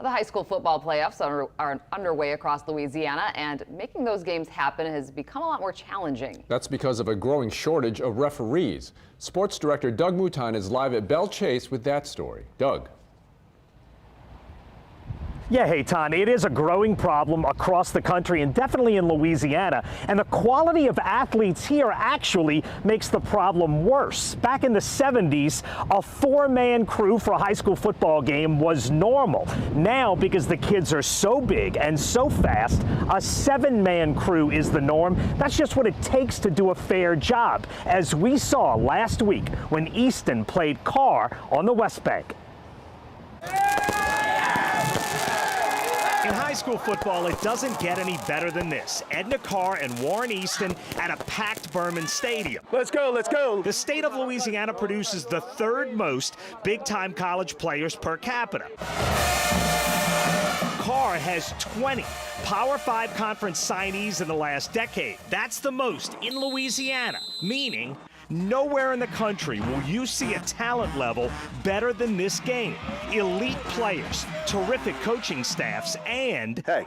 The high school football playoffs are underway across Louisiana, and making those games happen has become a lot more challenging. That's because of a growing shortage of referees. Sports director Doug Mouton is live at Belle Chase with that story. Doug. Yeah, hey, Tony, it is a growing problem across the country and definitely in Louisiana. And the quality of athletes here actually makes the problem worse. Back in the 70s, a four-man crew for a high school football game was normal. Now, because the kids are so big and so fast, a seven-man crew is the norm. That's just what it takes to do a fair job, as we saw last week when Easton played Carr on the West Bank. In high school football, it doesn't get any better than this. Edna Carr and Warren Easton at a packed Berman Stadium. Let's go, let's go. The state of Louisiana produces the third most big-time college players per capita. Carr has 20 Power 5 conference signees in the last decade. That's the most in Louisiana, meaning nowhere in the country will you see a talent level better than this game. Elite players, terrific coaching staffs, and hey,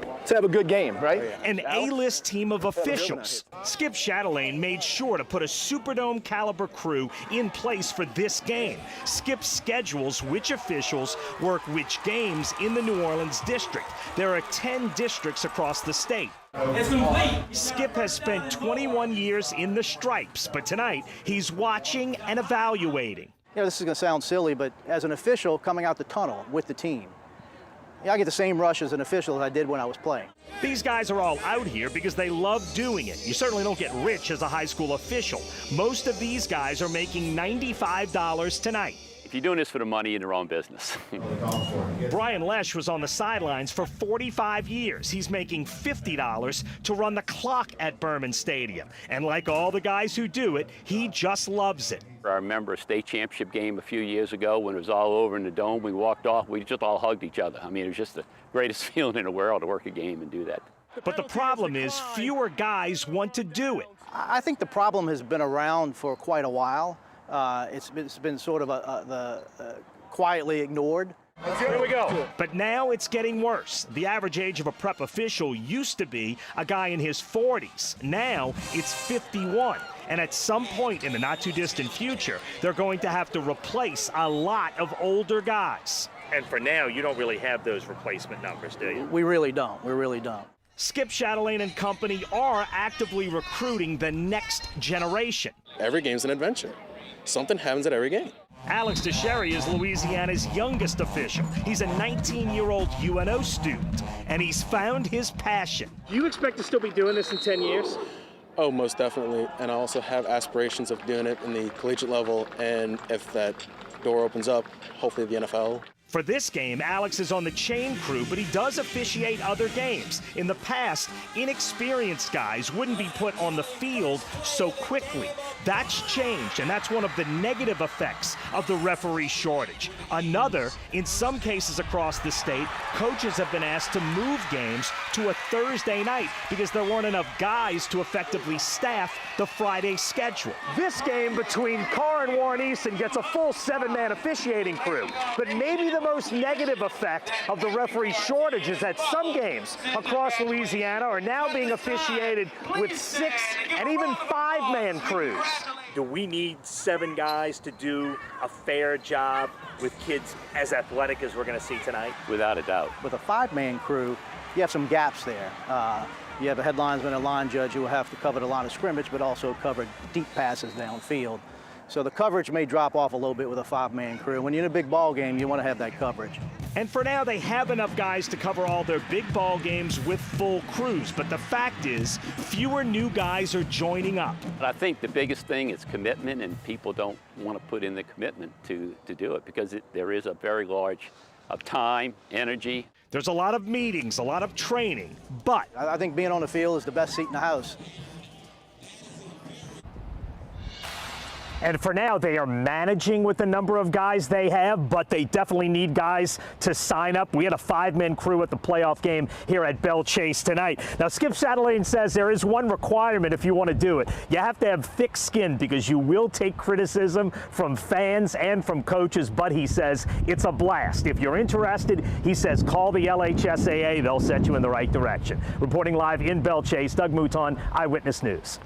let's have a good game, right? An A-list team of officials. Skip Chatelaine made sure to put a Superdome caliber crew in place for this game. Skip schedules which officials work which games in the New Orleans district. There are 10 districts across the state. It's complete. Skip has spent 21 years in the stripes, but tonight he's watching and evaluating. You know, this is going to sound silly, but as an official coming out the tunnel with the team, I get the same rush as an official as I did when I was playing. These guys are all out here because they love doing it. You certainly don't get rich as a high school official. Most of these guys are making $95 tonight. If you're doing this for the money, in your own business. Brian Lesh was on the sidelines for 45 years. He's making $50 to run the clock at Berman Stadium. And like all the guys who do it, he just loves it. I remember a state championship game a few years ago when it was all over in the dome. We walked off, we just all hugged each other. I mean, it was just the greatest feeling in the world to work a game and do that. But the problem is fewer guys want to do it. I think the problem has been around for quite a while. It's been sort of quietly ignored. Here we go. But now it's getting worse. The average age of a prep official used to be a guy in his 40s. Now it's 51. And at some point in the not-too-distant future, they're going to have to replace a lot of older guys. And for now, you don't really have those replacement numbers, do you? We really don't. We really don't. Skip Chatelaine and company are actively recruiting the next generation. Every game's an adventure. Something happens at every game. Alex DeSherry is Louisiana's youngest official. He's a 19-year-old UNO student, and he's found his passion. Do you expect to still be doing this in 10 years? Oh, most definitely. And I also have aspirations of doing it in the collegiate level, and if that door opens up, hopefully the NFL. For this game, Alex is on the chain crew, but he does officiate other games. In the past, inexperienced guys wouldn't be put on the field so quickly. That's changed, and that's one of the negative effects of the referee shortage. Another, in some cases across the state, coaches have been asked to move games to a Thursday night because there weren't enough guys to effectively staff the Friday schedule. This game between Carr and Warren Easton gets a full seven-man officiating crew, but maybe the most negative effect of the referee shortage is that some games across Louisiana are now being officiated with 6 and even 5-man crews. Do we need 7 guys to do a fair job with kids as athletic as we're going to see tonight? Without a doubt. With a 5-man crew, you have some gaps there. You have a head linesman and a line judge who will have to cover the line of scrimmage, but also cover deep passes downfield. So the coverage may drop off a little bit with a 5-man crew. When you're in a big ball game, you want to have that coverage. And for now, they have enough guys to cover all their big ball games with full crews. But the fact is, fewer new guys are joining up. But I think the biggest thing is commitment, and people don't want to put in the commitment to do it because there is a very large of time, energy. There's a lot of meetings, a lot of training, but I think being on the field is the best seat in the house. And for now, they are managing with the number of guys they have, but they definitely need guys to sign up. We had a 5-man crew at the playoff game here at Bell Chase tonight. Now, Skip Chatelain says there is one requirement if you want to do it. You have to have thick skin because you will take criticism from fans and from coaches, but he says it's a blast. If you're interested, he says call the LHSAA. They'll set you in the right direction. Reporting live in Bell Chase, Doug Mouton, Eyewitness News.